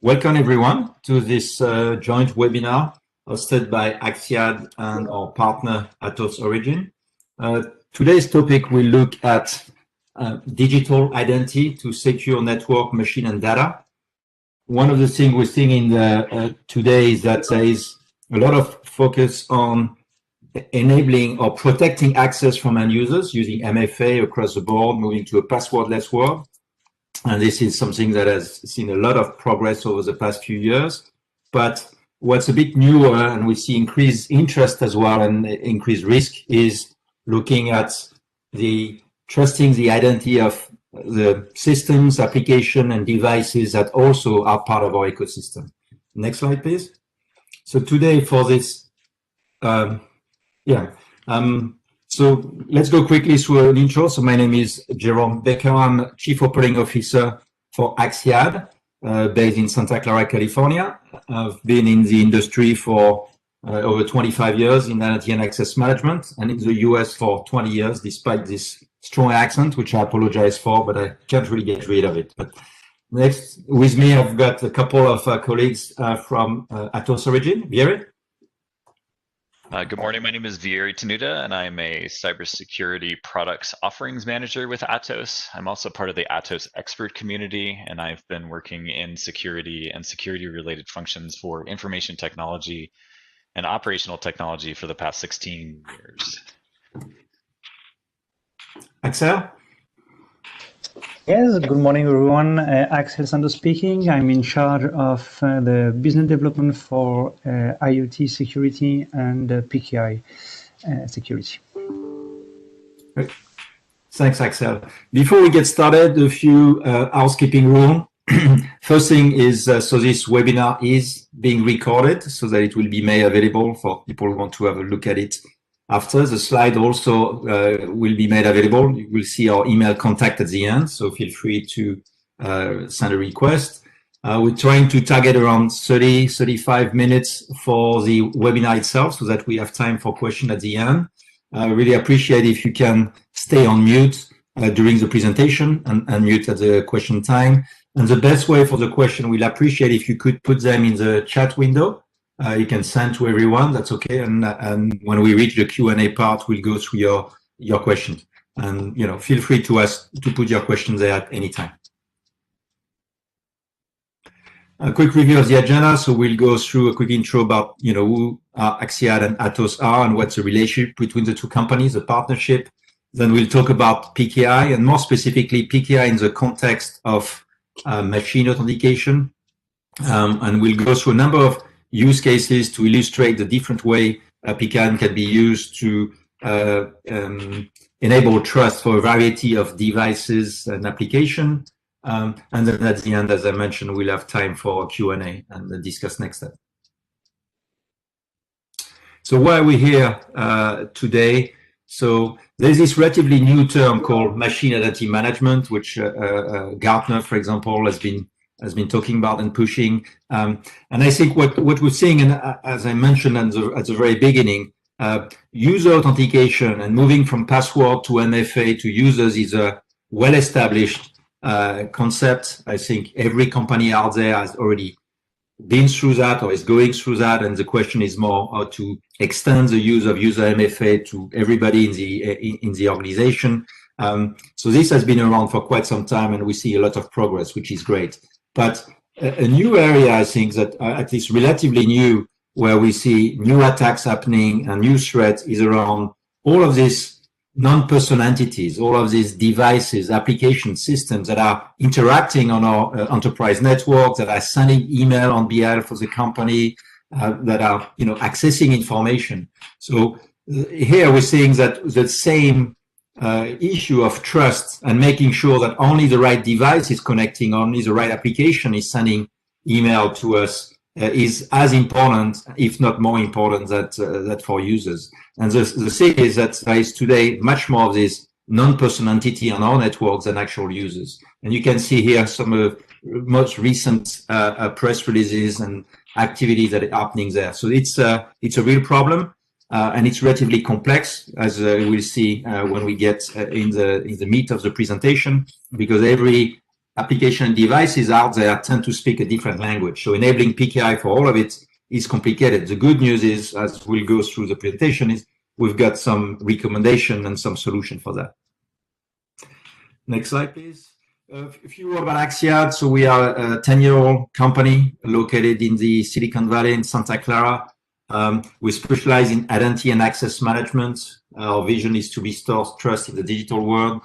Welcome everyone to this joint webinar hosted by Axiad and our partner Atos Origin. Today's topic will look at digital identity to secure network, machine and data. One of the things we're seeing in today is that there is a lot of focus on enabling or protecting access from end users using MFA across the board, moving to a passwordless world. And this is something that has seen a lot of progress over the past few years. But what's a bit newer, and we see increased interest as well and increased risk, is looking at trusting the identity of the systems, application, and devices that also are part of our ecosystem. Next slide, please. So today for this, so let's go quickly through an intro. So my name is Jerome Becker. I'm Chief Operating Officer for Axiad, based in Santa Clara, California. I've been in the industry for over 25 years in identity and access management, and in the US for 20 years, despite this strong accent, which I apologize for, but I can't really get rid of it. But next, with me, I've got a couple of colleagues from Atos Origin. Vieri? Good morning. My name is Vieri Tenuta, and I'm a cybersecurity products offerings manager with Atos. I'm also part of the Atos expert community, and I've been working in security and security-related functions for information technology and operational technology for the past 16 years. Axel? Yes, good morning, everyone. Axel Santos speaking. I'm in charge of the business development for IoT security and PKI security. Great. Thanks, Axel. Before we get started, a few housekeeping rules. First thing is, so this webinar is being recorded so that it will be made available for people who want to have a look at it. After, the slide also will be made available. You will see our email contact at the end, so feel free to send a request. We're trying to target around 30-35 minutes for the webinar itself so that we have time for questions at the end. I really appreciate if you can stay on mute during the presentation and mute at the question time. And the best way for the question, we'll appreciate if you could put them in the chat window. You can send to everyone, that's okay. And when we reach the Q&A part, we'll go through your questions. And feel free to put your questions there at any time. A quick review of the agenda. So we'll go through a quick intro about who Axiad and Atos are and what's the relationship between the two companies, the partnership. Then we'll talk about PKI, and more specifically PKI in the context of machine authentication. And we'll go through a number of use cases to illustrate the different way PKI can be used to enable trust for a variety of devices and application. And then at the end, as I mentioned, we'll have time for Q&A and discuss next step. So why are we here today? So there's this relatively new term called machine identity management, which Gartner, for example, has been talking about and pushing. And I think what we're seeing, and as I mentioned at the very beginning, user authentication and moving from password to MFA to users is a well-established concept. I think every company out there has already been through that or is going through that. And the question is more how to extend the use of user MFA to everybody in the organization. So this has been around for quite some time, and we see a lot of progress, which is great. But a new area, I think, that at least relatively new, where we see new attacks happening and new threats, is around all of these non-person entities, all of these devices, application systems that are interacting on our enterprise network, that are sending email on behalf of the company, that are accessing information. So here we're seeing that the same issue of trust and making sure that only the right device is connecting, only the right application is sending email to us is as important, if not more important, that for users. And the thing is that there is today much more of this non-person entity on our networks than actual users. And you can see here some of the most recent press releases and activities that are happening there. So it's a real problem. And it's relatively complex, as we'll see when we get in the meat of the presentation, because every application and devices out there tend to speak a different language. So enabling PKI for all of it is complicated. The good news is, as we'll go through the presentation, is we've got some recommendation and some solution for that. Next slide, please. A few words about Axiad. So we are a 10-year-old company located in the Silicon Valley in Santa Clara. We specialize in identity and access management. Our vision is to restore trust in the digital world.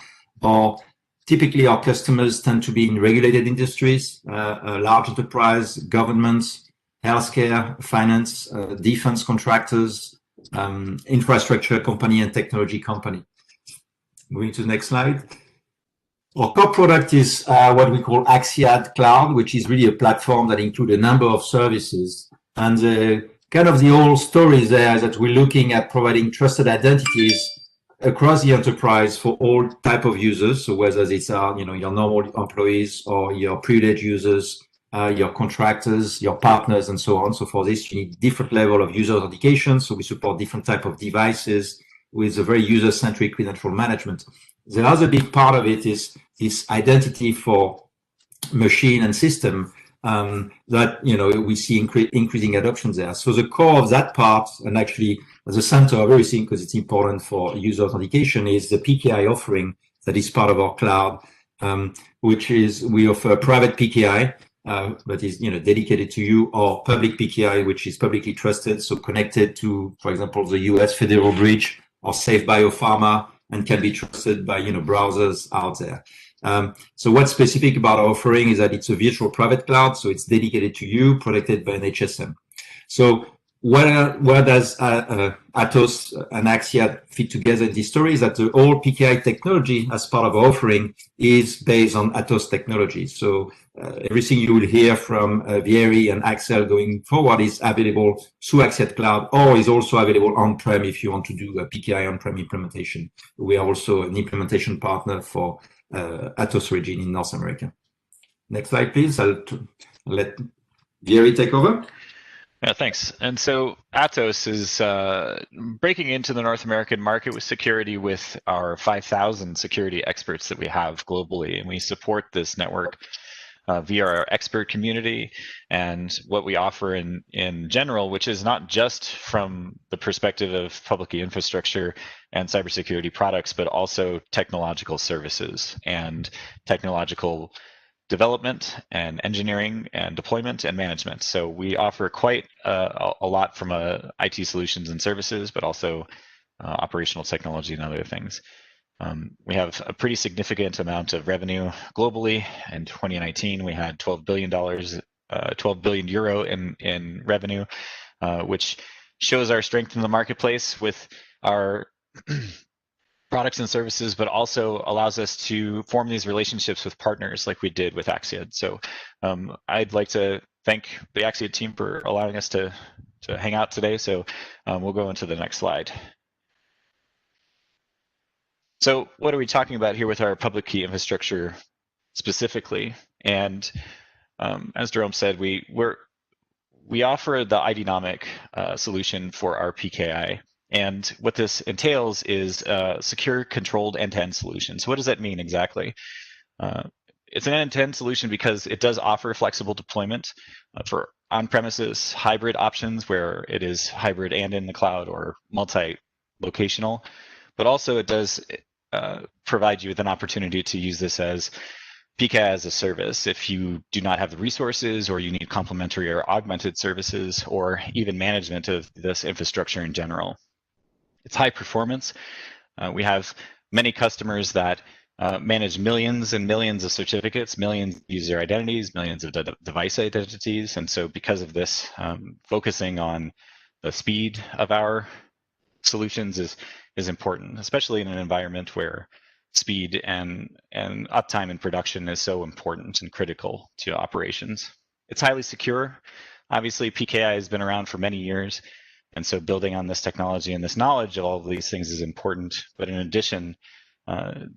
Typically, our customers tend to be in regulated industries, large enterprise, governments, healthcare, finance, defense contractors, infrastructure company, and technology company. Moving to the next slide. Our core product is what we call Axiad Cloud, which is really a platform that includes a number of services. And kind of the whole story there is that we're looking at providing trusted identities across the enterprise for all type of users. So whether it's your normal employees or your privileged users, your contractors, your partners, and so on. So for this, you need different level of user authentication. So we support different type of devices with a very user-centric credential management. The other big part of it is this identity for machine and system that we see increasing adoption there. So the core of that part, and actually at the center of everything, because it's important for user authentication, is the PKI offering that is part of our cloud, which is we offer private PKI that is dedicated to you, or public PKI, which is publicly trusted, so connected to, for example, the US Federal Bridge or Safe Biopharma, and can be trusted by browsers out there. So what's specific about our offering is that it's a virtual private cloud, so it's dedicated to you, protected by an HSM. So where does Atos and Axiad fit together in this story is that the whole PKI technology as part of our offering is based on Atos technology. So everything you will hear from Vieri and Axel going forward is available through Axiad Cloud, or is also available on-prem if you want to do a PKI on-prem implementation. We are also an implementation partner for Atos region in North America. Next slide, please. I'll let Vieri take over. Yeah, thanks. And so Atos is breaking into the North American market with security with our 5,000 security experts that we have globally. And we support this network via our expert community and what we offer in general, which is not just from the perspective of public key infrastructure and cybersecurity products, but also technological services and technological development and engineering and deployment and management. So we offer quite a lot from IT solutions and services, but also operational technology and other things. We have a pretty significant amount of revenue globally. In 2019, we had $12 billion euro in revenue, which shows our strength in the marketplace with our products and services, but also allows us to form these relationships with partners like we did with Axiad. So I'd like to thank the Axiad team for allowing us to hang out today. So we'll go into the next slide. So what are we talking about here with our public key infrastructure specifically? And as Jerome said, we offer the IDnomic solution for our PKI. And what this entails is a secure, controlled end-to-end solution. So what does that mean exactly? It's an end-to-end solution because it does offer flexible deployment for on-premises hybrid options where it is hybrid and in the cloud or multi-locational. But also it does provide you with an opportunity to use this as PKI as a service if you do not have the resources or you need complementary or augmented services or even management of this infrastructure in general. It's high performance. We have many customers that manage millions and millions of certificates, millions of user identities, millions of device identities. And so because of this, focusing on the speed of our solutions is important, especially in an environment where speed and uptime in production is so important and critical to operations. It's highly secure. Obviously, PKI has been around for many years. And so building on this technology and this knowledge of all of these things is important. But in addition,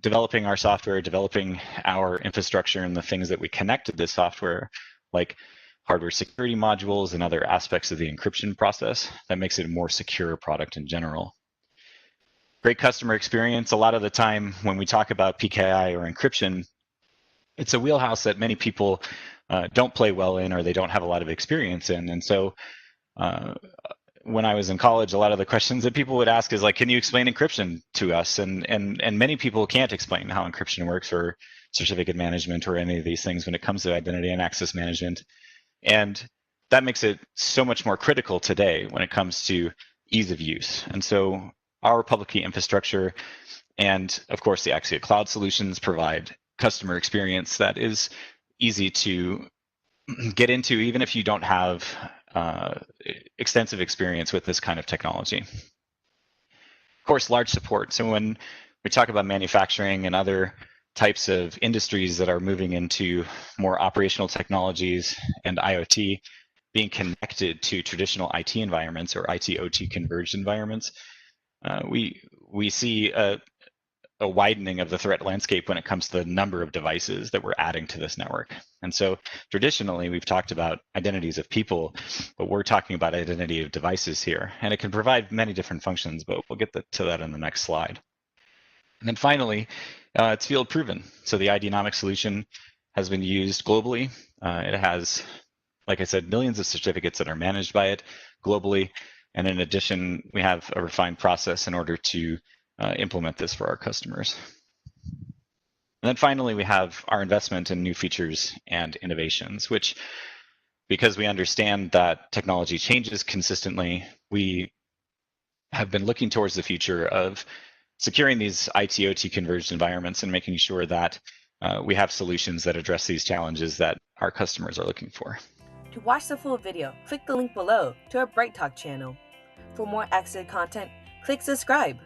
developing our software, developing our infrastructure and the things that we connect to this software, like hardware security modules and other aspects of the encryption process, that makes it a more secure product in general. Great customer experience. A lot of the time when we talk about PKI or encryption, it's a wheelhouse that many people don't play well in, or they don't have a lot of experience in. And so when I was in college, a lot of the questions that people would ask is like, can you explain encryption to us? And many people can't explain how encryption works, or certificate management, or any of these things when it comes to identity and access management. And that makes it so much more critical today when it comes to ease of use. And so our public key infrastructure and, of course, the Axiad cloud solutions provide customer experience that is easy to get into, even if you don't have extensive experience with this kind of technology. Of course, large support. So when we talk about manufacturing and other types of industries that are moving into more operational technologies and IoT, being connected to traditional IT environments or IT-OT converged environments, we see a widening of the threat landscape when it comes to the number of devices that we're adding to this network. And so traditionally, we've talked about identities of people, but we're talking about identity of devices here. And it can provide many different functions, but we'll get to that in the next slide. And then finally, it's field proven. So the IDnomic solution has been used globally. It has, like I said, millions of certificates that are managed by it globally. And in addition, we have a refined process in order to implement this for our customers. And then finally, we have our investment in new features and innovations, which, because we understand that technology changes consistently, we have been looking towards the future of securing these IT-OT converged environments and making sure that we have solutions that address these challenges that our customers are looking for. To watch the full video, click the link below to our Bright Talk channel. For more Axiad content, click subscribe.